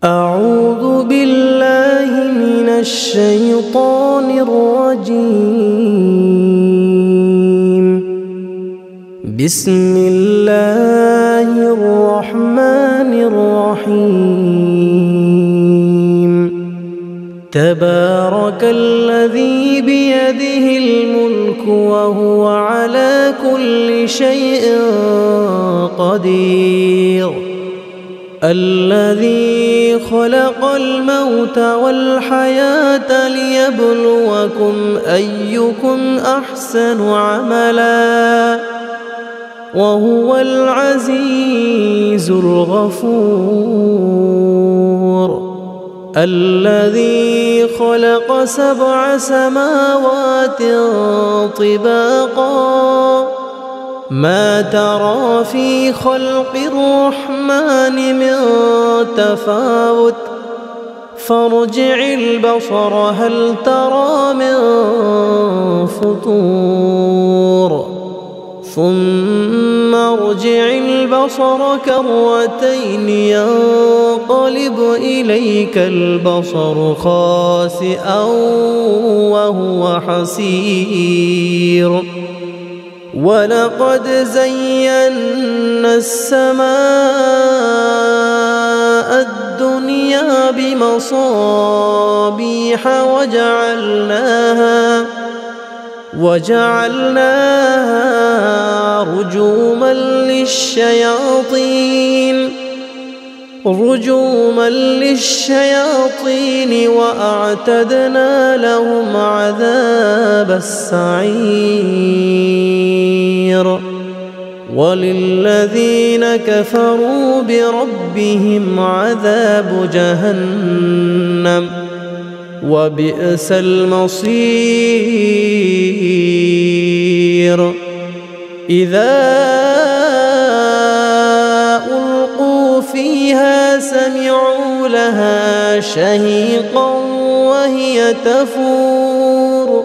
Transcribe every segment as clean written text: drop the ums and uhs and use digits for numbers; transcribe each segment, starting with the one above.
أعوذ بالله من الشيطان الرجيم. بسم الله الرحمن الرحيم. تبارك الذي بيده الملك وهو على كل شيء قدير. الذي خلق الموت والحياة ليبلوكم أيكم أحسن عملا وهو العزيز الغفور. الذي خلق 7 سماوات طباقا ما ترى في خلق الرحمن من تفاوت فارجع البصر هل ترى من فطور ثم ارجع البصر كرتين ينقلب إليك البصر خاسئا وهو حسير. ولقد زينا السماء الدنيا بمصابيح وجعلناها رجوما للشياطين وأعتدنا لهم عذاب السعير. وللذين كفروا بربهم عذاب جهنم وبئس المصير. إذا ألقوا فيها سمعوا لها شهيقا وهي تفور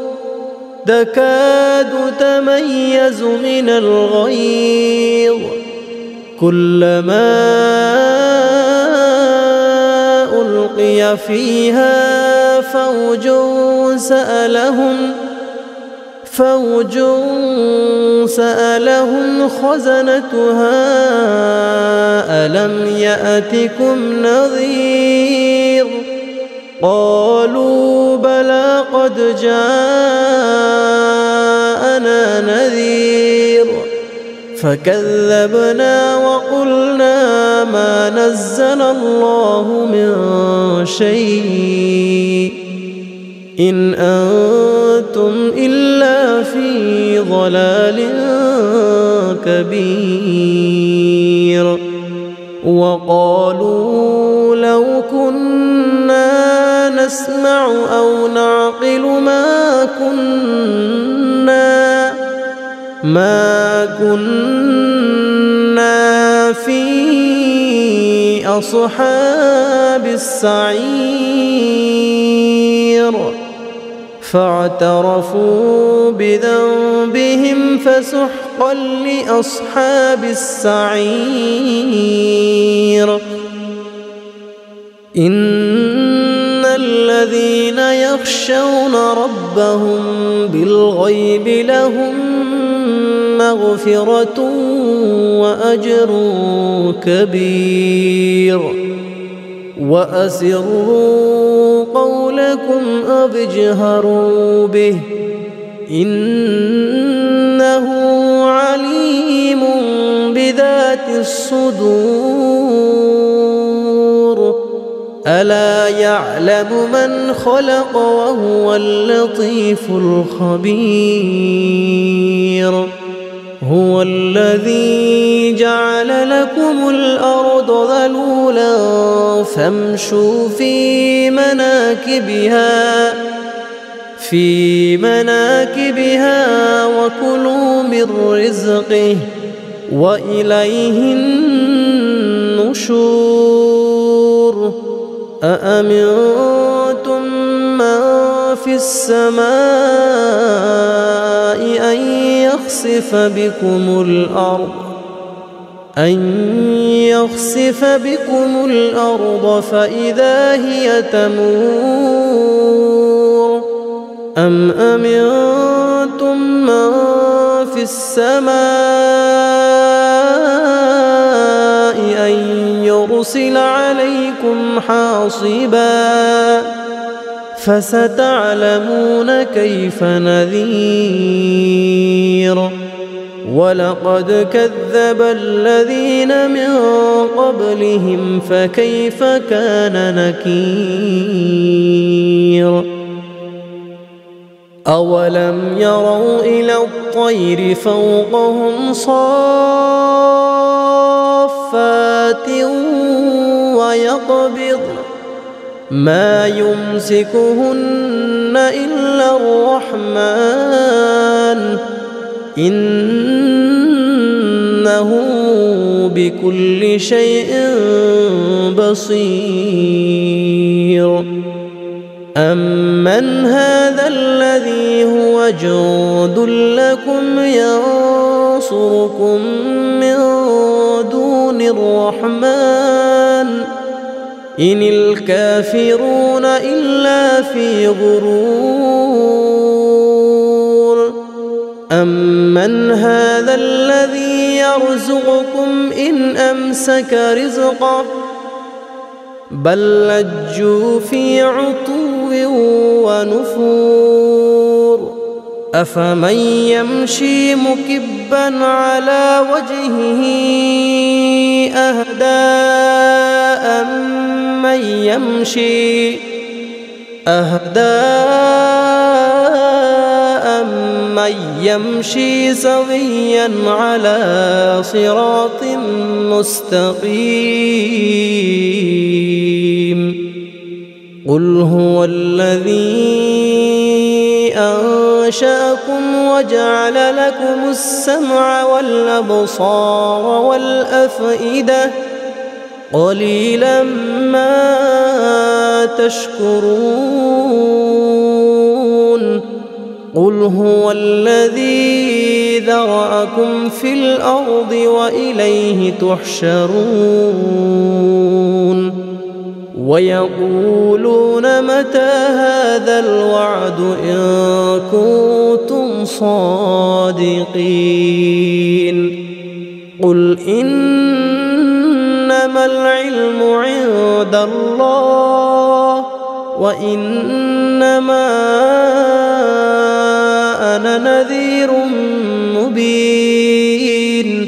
تكاد تميز من الغيظ كلما ألقي فيها فوج سألهم خزنتها ألم يأتكم نذير قالوا بلى قد جاءنا نذير فكذبنا وقلنا ما نزل الله من شيء إن أنتم إلا في ضلال كبير. وقالوا لو كنا نسمع أو نعقل ما كنا في أصحاب السعير. فاعترفوا بذنبهم فسحقا لأصحاب السعير. إن الذين يخشون ربهم بالغيب لهم مغفرة وأجر كبير. وأسروا قولكم أو اجهروا به إنه عليم بذات الصدور. ألا يعلم من خلق وهو اللطيف الخبير. هو الذي جعل لكم الأرض ذلولا فامشوا في مناكبها وكلوا من رزقه وإليه النشور. أأمنتم من في السماء أن يخسف بكم الأرض أن يخسف بكم الأرض فإذا هي تمور أم أمنتم من في السماء أن يرسل عليكم حاصبا فستعلمون كيف نذير ولقد كذب الذين من قبلهم فكيف كان نكير أولم يروا إلى الطير فوقهم صافات ويقبض ما يمسكهن إلا الرحمن إنه بكل شيء بصير أمن هذا الذي هو جند لكم ينصركم من دون الرحمن إن الكافرون إلا في غرور أمن هذا الذي يرزقكم إن أمسك رزقه بل لجوا في عتو ونفور أفمن يمشي مكبا على وجهه أهدى أمن يمشي سويا على صراط مستقيم قل هو الذي أنشأكم وجعل لكم السمع والأبصار والأفئدة قليلا ما تشكرون قل هو الذي ذرأكم في الأرض وإليه تحشرون ويقولون متى هذا الوعد إن كنتم صادقين قل إنما العلم عند الله وإنما أنا نذير مبين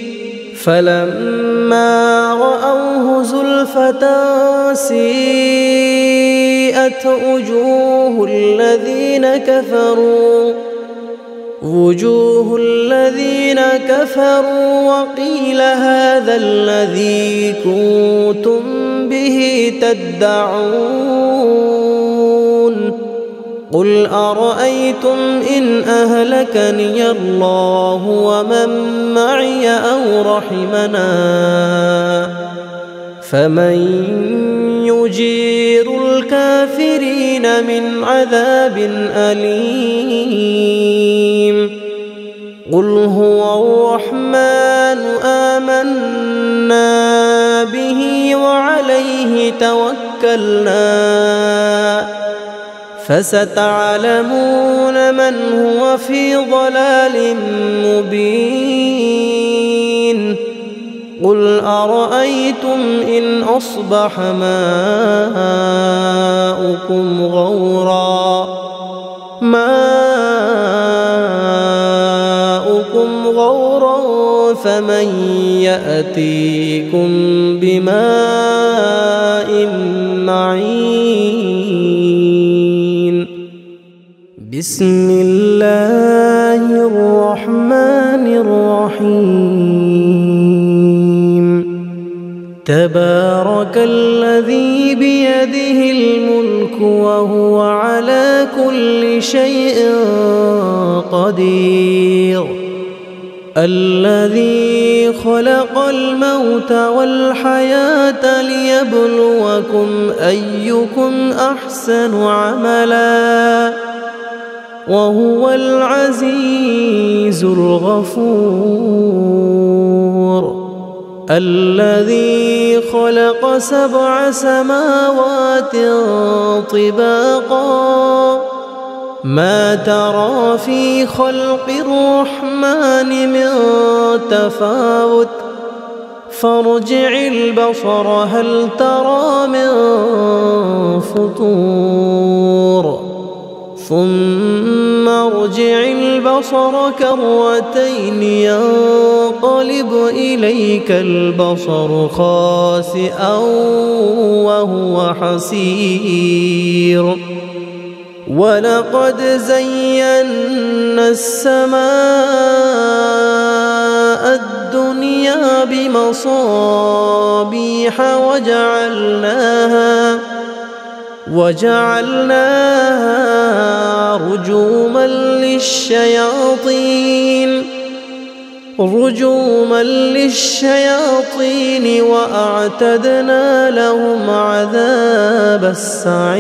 فلما رأوه زلفة سيئت وجوه الذين كفروا وقيل هذا الذي كنتم به تدعون قل أرأيتم إن أهلكني الله ومن معي أو رحمنا فمن يجير الكافرين من عذاب أليم قل هو الرحمن آمنا به وعليه توكلنا فستعلمون من هو في ضلال مبين قل أرأيتم إن أصبح ماؤكم غورا فمن يأتيكم بماء معين بسم الله الرحمن الرحيم تبارك الذي بيده الملك وهو على كل شيء قدير الذي خلق الموت والحياة ليبلوكم أيكم أحسن عملا وهو العزيز الغفور الذي خلق 7 سماوات طباقا ما ترى في خلق الرحمن من تفاوت فارجع البصر هل ترى من فطور ثم ارجع البصر كرتين ينقلب إليك البصر خاسئا وهو حسير ولقد زينا السماء الدنيا بمصابيح وجعلناها رجوما للشياطين وأعتدنا لهم عذاب السعير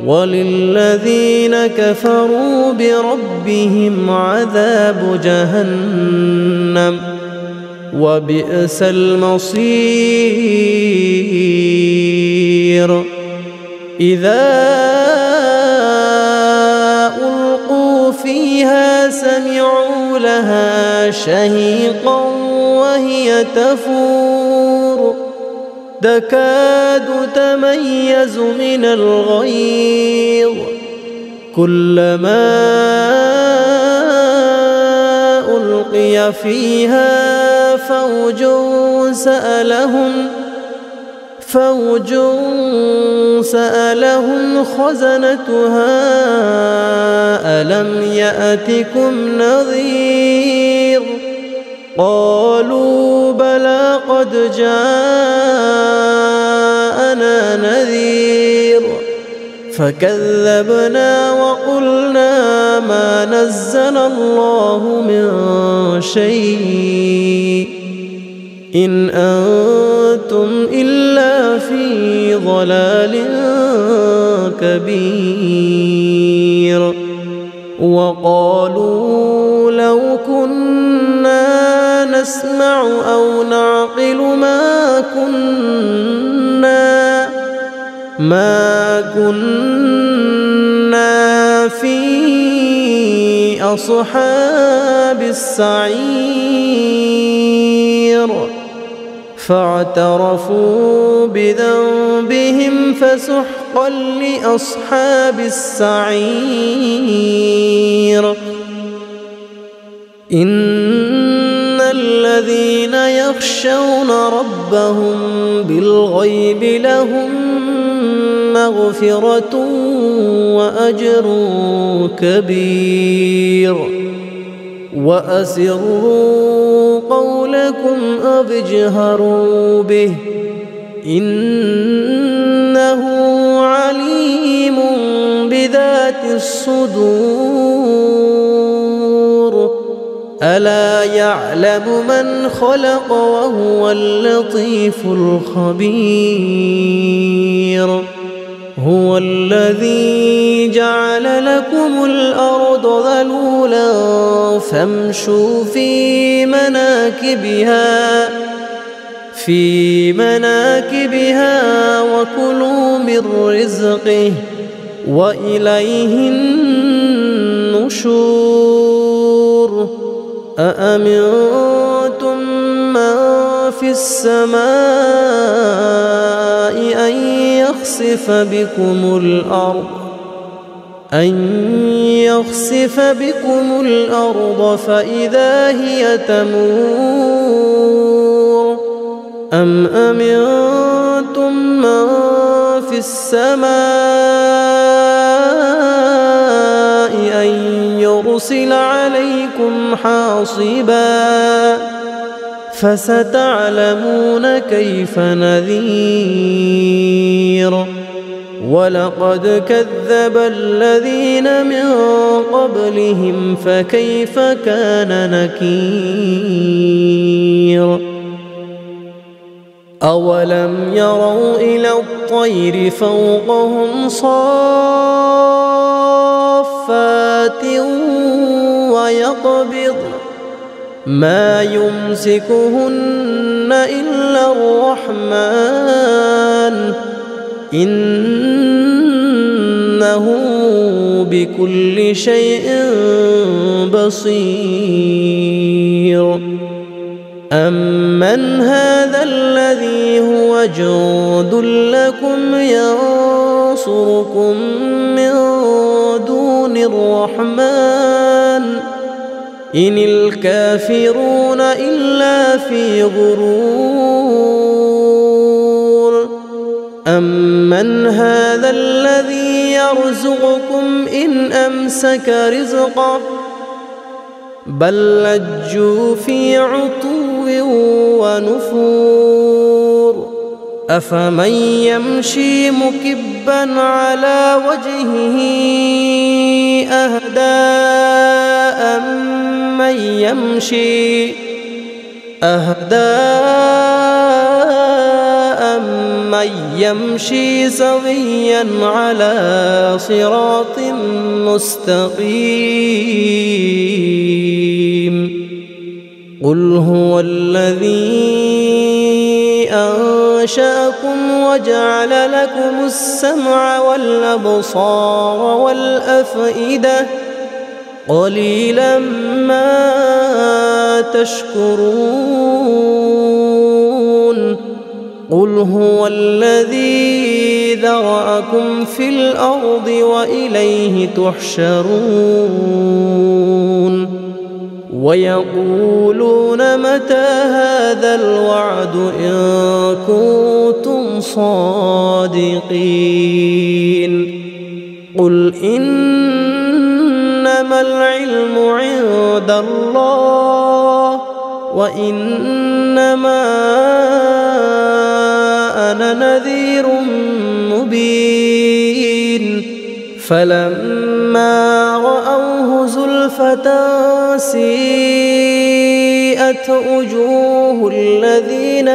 وللذين كفروا بربهم عذاب جهنم وبئس المصير إذا ألقوا فيها سمعوا لها شهيقا وهي تفور تكاد تميز من الغيظ كلما ألقي فيها فوج سألهم خزنتها ألم يأتكم نذير قالوا بلى قد جاءنا نذير فكذبنا وقلنا ما نزل الله من شيء إن أنتم إلا في ضلال كبير وقالوا لو كنا نسمع أو نعقل ما كنا في أصحاب السعير فاعترفوا بذنبهم فسحقا لأصحاب السعير إن الذين يخشون ربهم بالغيب لهم مغفرة وأجر كبير وأسروا قولكم أو اجهروا به إنه عليم بذات الصدور ألا يعلم من خلق وهو اللطيف الخبير هو الذي جعل لكم الأرض ذلولا فامشوا في مناكبها وكلوا من رزقه وإليه النشور أأمنتم من في السماء أن يخسف بكم الأرض فإذا هي تمور أم أمنتم من في السماء أن يرسل عليكم حاصبا فستعلمون كيف نذير ولقد كذب الذين من قبلهم فكيف كان نكير أولم يروا إلى الطير فوقهم صافات ويقبض ما يمسكهن إلا الرحمن إنه بكل شيء بصير. أمن هذا الذي هو جند لكم ينصركم من دون الرحمن إن الكافرون إلا في غرور. أمن هذا الذي يرزقكم إن أمسك رزقه بل لجوا في عتو ونفور. أفمن يمشي مكبا على وجهه أهدى أمن يمشي سويا على صراط مستقيم. قل هو الذي أنشأكم وجعل لكم السمع والأبصار والأفئدة قليلا ما تشكرون. قل هو الذي ذرأكم في الأرض وإليه تحشرون. ويقولون متى هذا الوعد إن كنتم صادقين. قل إنما العلم عند الله وإنما أنا نذير مبين. فلما رأوه زلفة سيئت وجوه الذين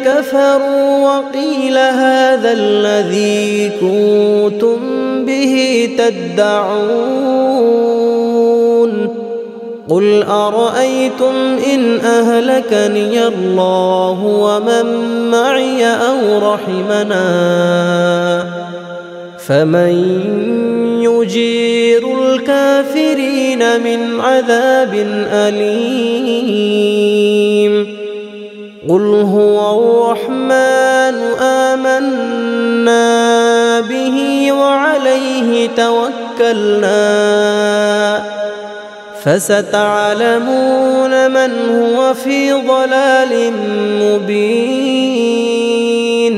كفروا وقيل هذا الذي كنتم به تدعون. قل أرأيتم إن أهلكني الله ومن معي أو رحمنا فمن يجير الكافرين من عذاب أليم. قل هو الرحمن آمنا به وعليه توكلنا فستعلمون من هو في ضلال مبين.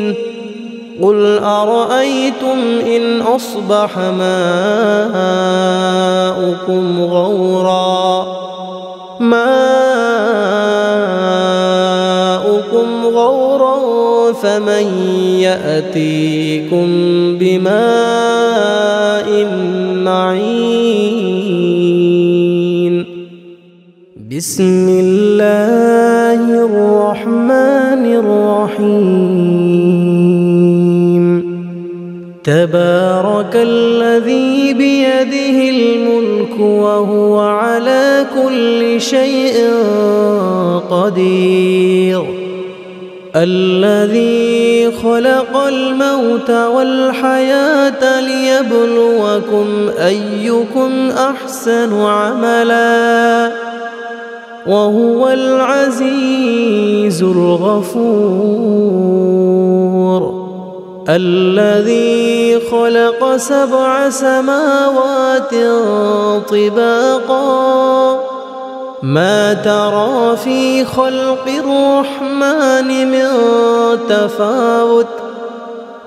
قل أرأيتم إن أصبح ماؤكم غورا فمن يأتيكم بماء معين. بسم الله الرحمن الرحيم. تبارك الذي بيده الملك وهو على كل شيء قدير. الذي خلق الموت والحياة ليبلوكم أيكم أحسن عملا وهو العزيز الغفور. الذي خلق 7 سماوات طباقا ما ترى في خلق الرحمن من تفاوت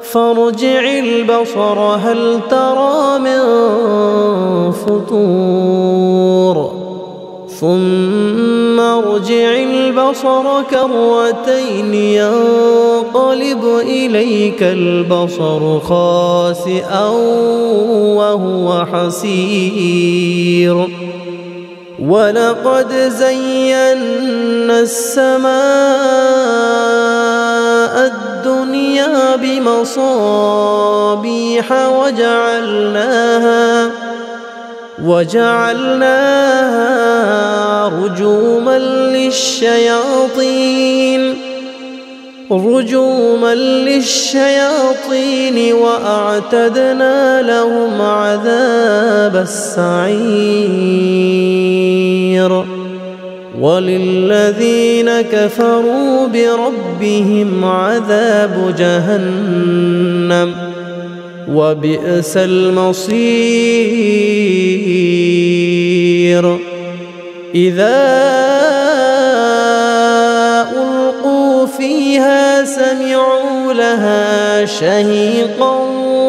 فارجع البصر هل ترى من فطور ثم ارجع البصر كرتين ينقلب إليك البصر خاسئا وهو حسير. ولقد زينا السماء الدنيا وجعلناها رجوما للشياطين وأعتدنا لهم عذاب السعير وللذين كفروا بربهم عذاب جهنم وبئس المصير إذا ألقوا فيها سمعوا لها شهيقا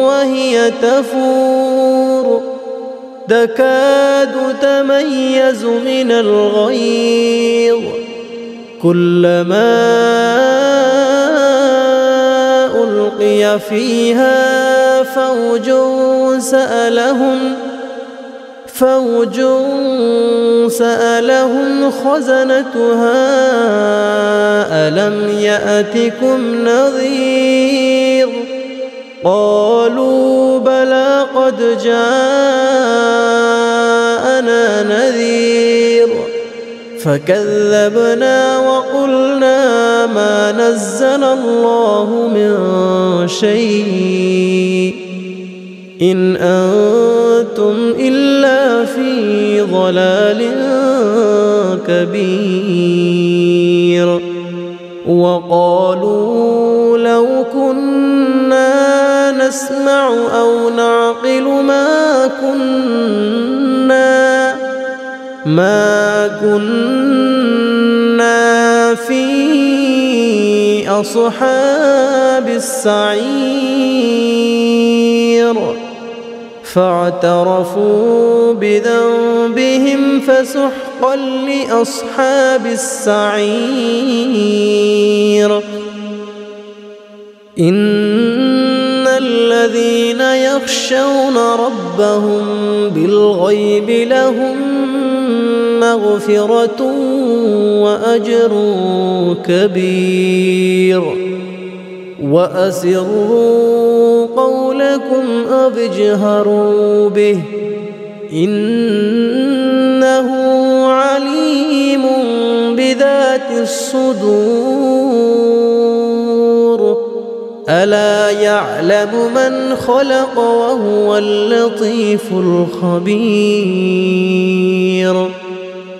وهي تفور تكاد تميز من الغيظ كلما ألقي فيها فوج سألهم خزنتها ألم يأتكم نذير قالوا بلى قد جاءنا نذير فكذبنا وقلنا ما نزل الله من شيء إن أنتم إلا في ضلال كبير وقالوا لو كنا نسمع أو نعقل ما كنا في أصحاب السعير فاعترفوا بذنبهم فسحقا لأصحاب السعير إن الذين يخشون ربهم بالغيب لهم مغفرة وأجر كبير وأسروا قولكم أو اجهروا به إنه عليم بذات الصدور ألا يعلم من خلق وهو اللطيف الخبير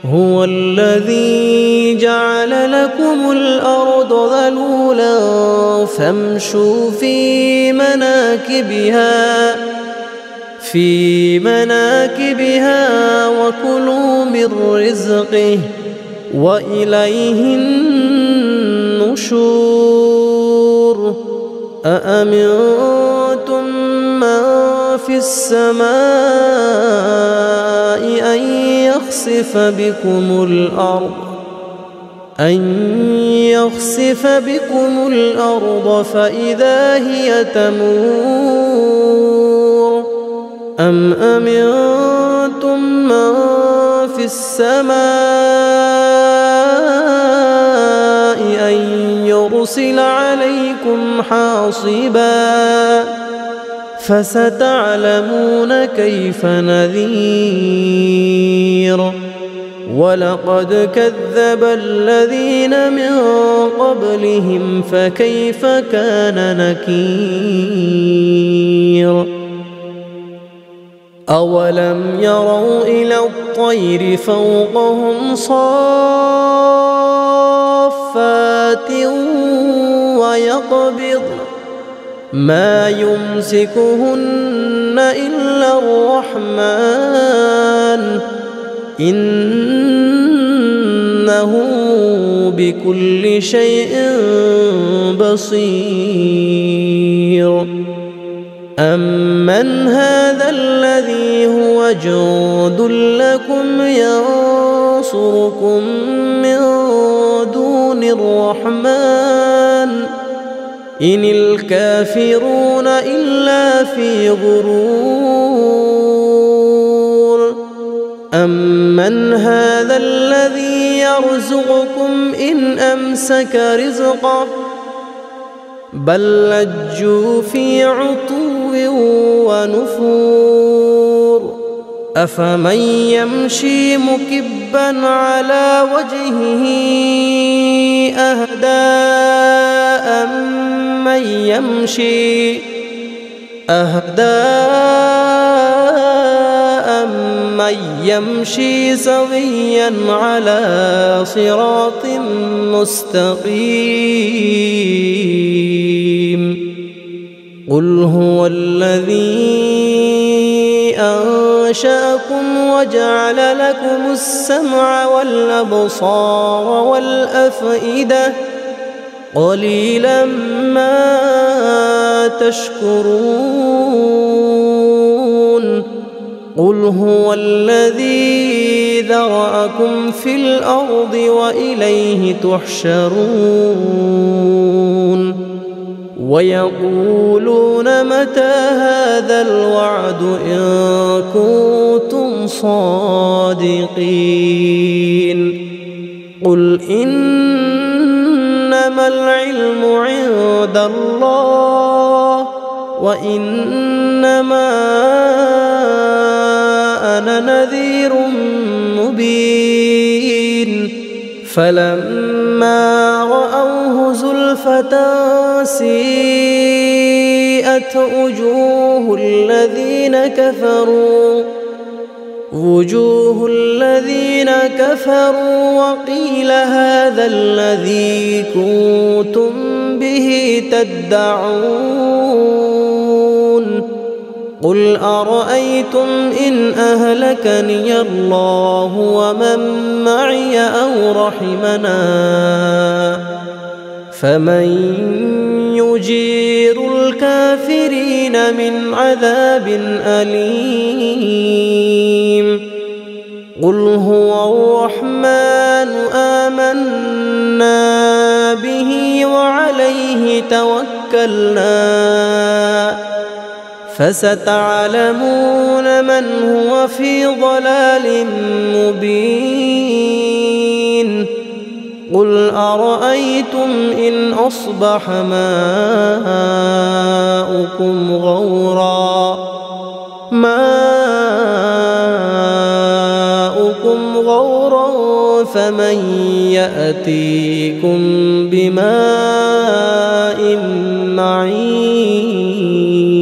هو الذي جعل لكم الأرض ذلولا فامشوا في مناكبها وكلوا من رزقه وإليه النشور أأمنتم من في السماء أن يخسف بكم الأرض فإذا هي تمور أم أمنتم من في السماء أن يرسل عليكم حاصبا فستعلمون كيف نذير ولقد كذب الذين من قبلهم فكيف كان نكير أولم يروا إلى الطير فوقهم صافات ويقبض ما يمسكهن إلا الرحمن إنه بكل شيء بصير أمن هذا الذي هو جند لكم ينصركم من دون الرحمن إن الكافرون إلا في غرور أمن هذا الذي يرزقكم إن أمسك رزقه بل لجوا في عتو ونفور أفمن يمشي مكبا على وجهه أهدى أمن يمشي سويا على صراط مستقيم قل هو الذي أنشأكم وجعل لكم السمع والأبصار والأفئدة قليلا ما تشكرون قل هو الذي ذرأكم في الأرض وإليه تحشرون ويقولون متى هذا الوعد إن كنتم صادقين قل إنما العلم عند الله وإنما أنا نذير مبين فلما رأوه زلفة سيئت وجوه الذين كفروا وقيل هذا الذي كنتم به تدعون قل أرأيتم إن أهلكني الله ومن معي أو رحمنا فمن يجير الكافرين من عذاب أليم قل هو الرحمن آمنا به وعليه توكلنا فستعلمون من هو في ضلال مبين قل أرأيتم إن أصبح ماؤكم غورا فمن يأتيكم بماء معين